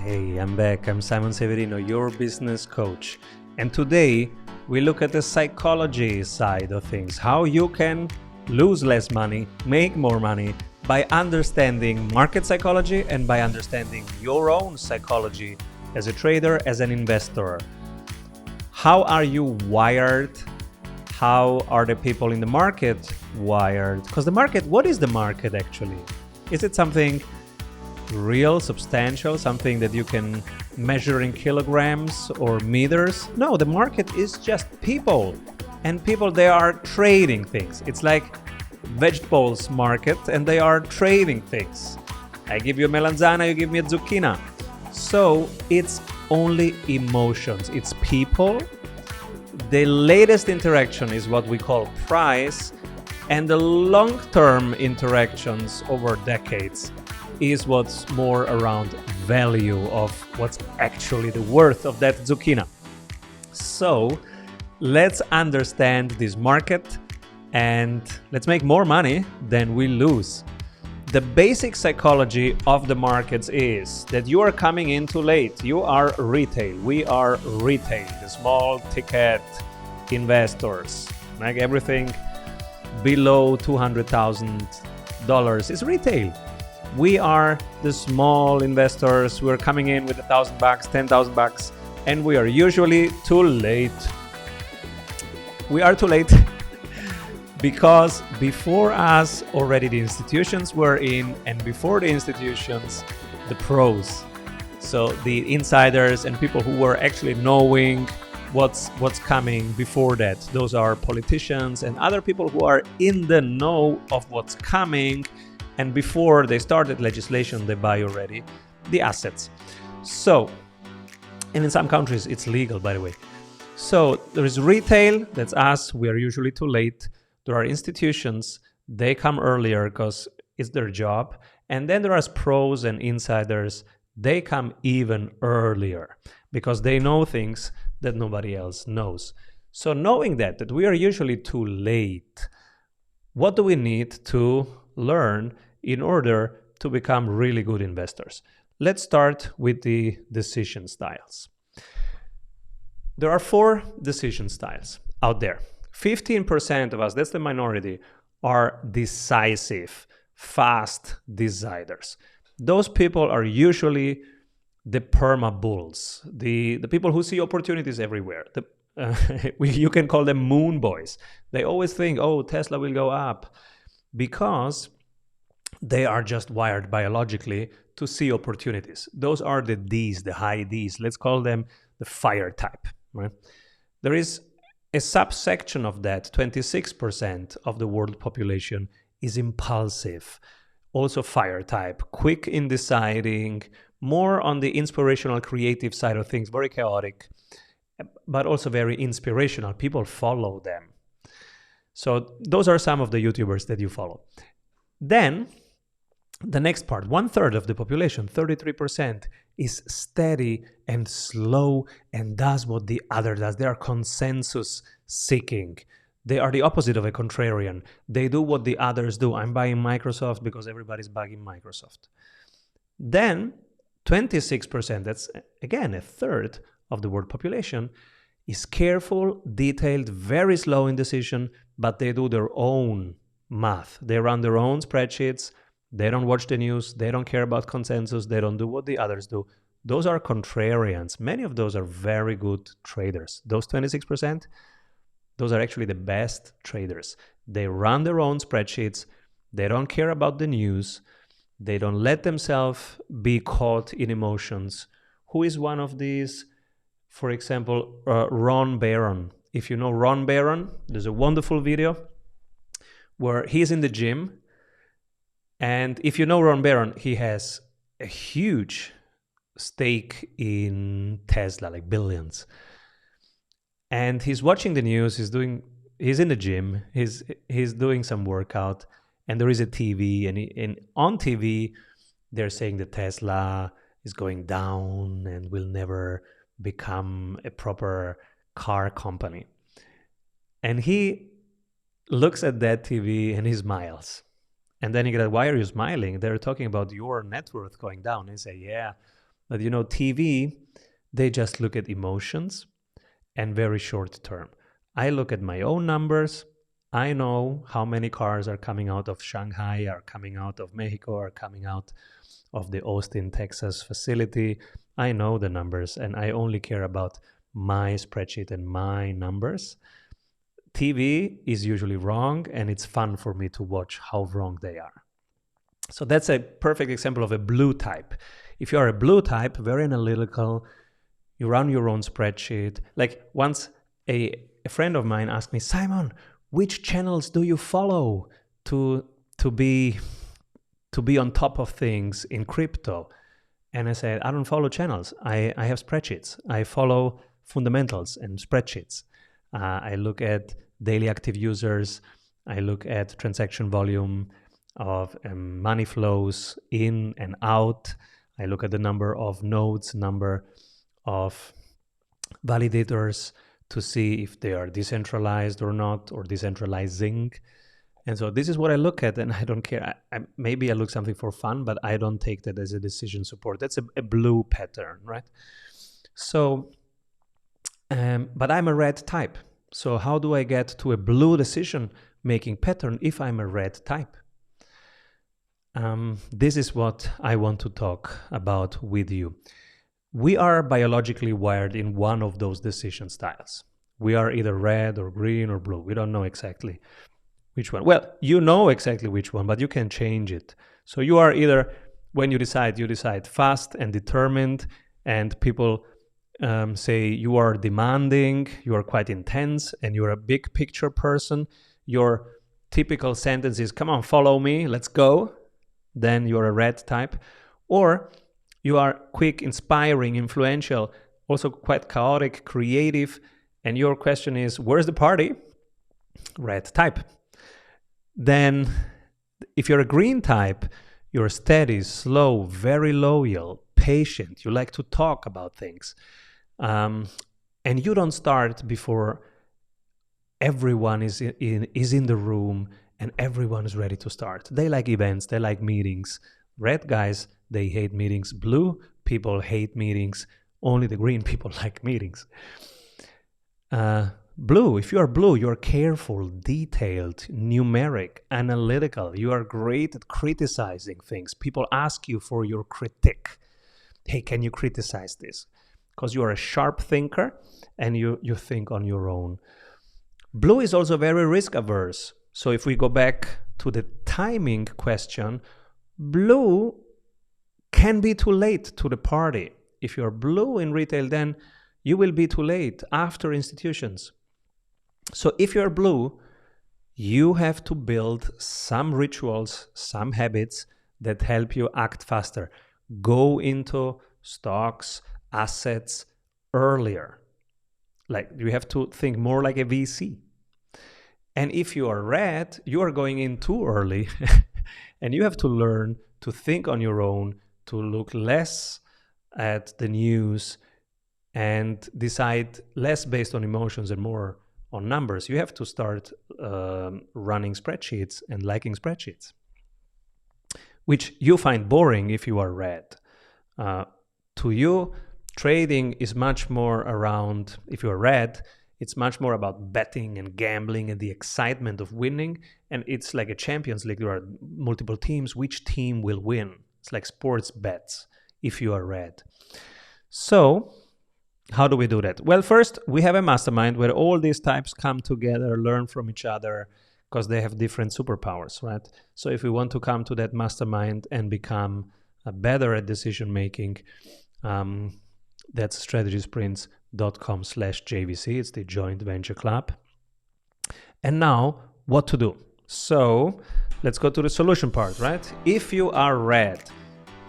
Hey, I'm back. I'm Simon Severino, your business coach. And today we look at the psychology side of things, how you can lose less money, make more money by understanding market psychology and by understanding your own psychology as a trader, as an investor. How are you wired? How are the people in the market wired? Because the market, what is the market actually? Is it something real, substantial, something that you can measure in kilograms or meters? No, the market is just people. And people, they are trading things. It's like vegetables market and they are trading things. I give you a melanzana, you give me a zucchini. So it's only emotions, it's people. The latest interaction is what we call price, and the long-term interactions over decades is what's more around value of what's actually the worth of that zucchini. So let's understand this market and let's make more money than we lose. The basic psychology of the markets is that you are coming in too late. You are retail. We are retail, the small ticket investors. Like everything below $200,000 is retail. We are the small investors. We're coming in with $1,000, $10,000, and we are usually too late. We are too late because before us already the institutions were in, and before the institutions, the pros. So the insiders and people who were actually knowing what's coming before that. Those are politicians and other people who are in the know of what's coming. And before they started legislation, they buy already the assets. So, and in some countries it's legal, by the way. So there is retail, that's us, we are usually too late. There are institutions, they come earlier because it's their job. And then there are pros and insiders, they come even earlier because they know things that nobody else knows. So knowing that we are usually too late, what do we need to learn in order to become really good investors? Let's start with the decision styles. There are 4 decision styles out there. 15% of us, that's the minority, are decisive, fast deciders. Those people are usually the perma bulls, the people who see opportunities everywhere. You can call them moon boys. They always think, oh, Tesla will go up, because they are just wired biologically to see opportunities. Those are the Ds, the high Ds. Let's call them the fire type. Right? There is a subsection of that, 26% of the world population is impulsive, also fire type, quick in deciding, more on the inspirational, creative side of things, very chaotic, but also very inspirational. People follow them. So those are some of the YouTubers that you follow. Then the next part, 1/3 of the population, 33%, is steady and slow and does what the other does. They are consensus seeking. They are the opposite of a contrarian. They do what the others do. I'm buying Microsoft because everybody's buying Microsoft. Then 26%, that's again 1/3 of the world population, is careful, detailed, very slow in decision, but they do their own math. They run their own spreadsheets. They don't watch the news. They don't care about consensus. They don't do what the others do. Those are contrarians. Many of those are very good traders. Those 26%, those are actually the best traders. They run their own spreadsheets. They don't care about the news. They don't let themselves be caught in emotions. Who is one of these? For example, Ron Barron. If you know Ron Barron, there's a wonderful video where he's in the gym. And if you know Ron Barron, he has a huge stake in Tesla, like billions. And he's watching the news, he's in the gym, he's doing some workout, and there is a TV, and on TV, they're saying that Tesla is going down and will never become a proper car company. And he looks at that TV and he smiles. And then you get, why are you smiling? They're talking about your net worth going down. And say, yeah, But TV, they just look at emotions and very short term. I look at my own numbers. I know how many cars are coming out of Shanghai, are coming out of Mexico, are coming out of the Austin, Texas facility. I know the numbers, and I only care about my spreadsheet and my numbers. TV is usually wrong, and it's fun for me to watch how wrong they are. So that's a perfect example of a blue type. If you are a blue type, very analytical, you run your own spreadsheet. Like once a friend of mine asked me, Simon, which channels do you follow to be on top of things in crypto? And I said, I don't follow channels. I have spreadsheets. I follow fundamentals and spreadsheets. I look at daily active users. I look at transaction volume of money flows in and out. I look at the number of nodes, number of validators to see if they are decentralized or not, or decentralizing. And so this is what I look at, and I don't care. Maybe I look something for fun, but I don't take that as a decision support. That's a blue pattern, right? So, but I'm a red type. So how do I get to a blue decision-making pattern if I'm a red type? This is what I want to talk about with you. We are biologically wired in one of those decision styles. We are either red or green or blue. We don't know exactly which one. Well, you know exactly which one, but you can change it. So you are either, when you decide fast and determined, and people say you are demanding, you are quite intense, and you're a big picture person. Your typical sentence is, come on, follow me, let's go. Then you're a red type. Or you are quick, inspiring, influential, also quite chaotic, creative, and your question is, where's the party? Red type. Then if you're a green type, you're steady, slow, very loyal, patient. You like to talk about things. And you don't start before everyone is in the room and everyone is ready to start. They like events, they like meetings. Red guys, they hate meetings. Blue people hate meetings. Only the green people like meetings. Blue, if you are blue, you're careful, detailed, numeric, analytical. You are great at criticizing things. People ask you for your critique. Hey, can you criticize this? Because you are a sharp thinker and you think on your own. Blue is also very risk averse. So if we go back to the timing question, blue can be too late to the party. If you're blue in retail, then you will be too late after institutions. So if you're blue, you have to build some rituals, some habits that help you act faster. Go into stocks, assets earlier. Like you have to think more like a VC. And if you are red, you are going in too early and you have to learn to think on your own, to look less at the news and decide less based on emotions and more on numbers. You have to start running spreadsheets and liking spreadsheets, which you find boring if you are red. To you, trading is much more around, if you're red, it's much more about betting and gambling and the excitement of winning. And it's like a Champions League. There are multiple teams. Which team will win? It's like sports bets if you are red. So how do we do that? Well, first, we have a mastermind where all these types come together, learn from each other, because they have different superpowers, right? So if we want to come to that mastermind and become better at decision making, that's strategysprints.com/JVC. It's the joint venture club. And now, what to do? So let's go to the solution part, right? If you are red,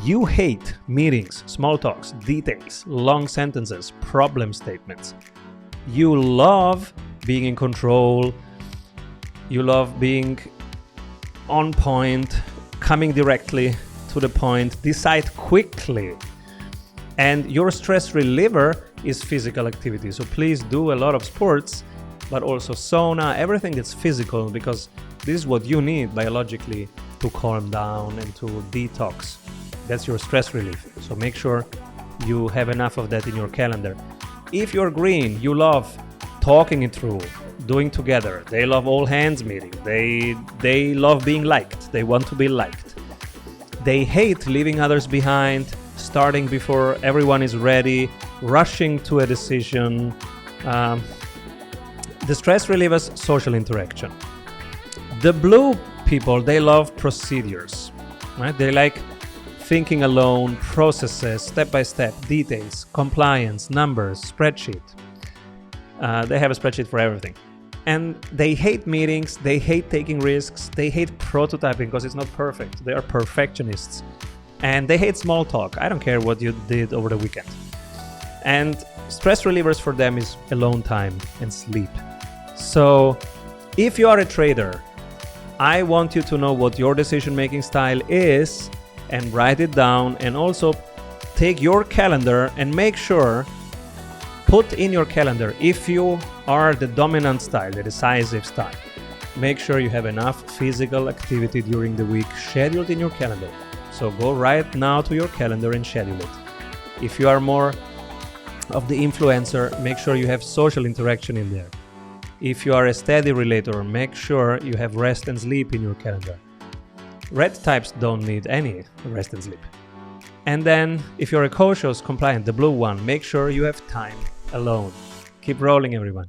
you hate meetings, small talks, details, long sentences, problem statements. You love being in control. You love being on point, coming directly to the point, decide quickly. And your stress reliever is physical activity. So please do a lot of sports, but also sauna, everything that's physical, because this is what you need biologically to calm down and to detox. That's your stress relief. So make sure you have enough of that in your calendar. If you're green, you love talking it through, doing together. They love all hands meeting. They love being liked. They want to be liked. They hate leaving others behind, starting before everyone is ready, rushing to a decision. The stress relievers, social interaction. The blue people, they love procedures, right? They like thinking alone, processes, step-by-step, details, compliance, numbers, spreadsheet. They have a spreadsheet for everything. And they hate meetings, they hate taking risks, they hate prototyping because it's not perfect. They are perfectionists. And they hate small talk. I don't care what you did over the weekend. And stress relievers for them is alone time and sleep. So if you are a trader, I want you to know what your decision-making style is and write it down, and also take your calendar and make sure, put in your calendar, if you are the dominant style, the decisive style, make sure you have enough physical activity during the week scheduled in your calendar. So go right now to your calendar and schedule it. If you are more of the influencer, make sure you have social interaction in there. If you are a steady relator, make sure you have rest and sleep in your calendar. Red types don't need any rest and sleep. And then, if you're a cautious, compliant, the blue one, make sure you have time alone. Keep rolling, everyone.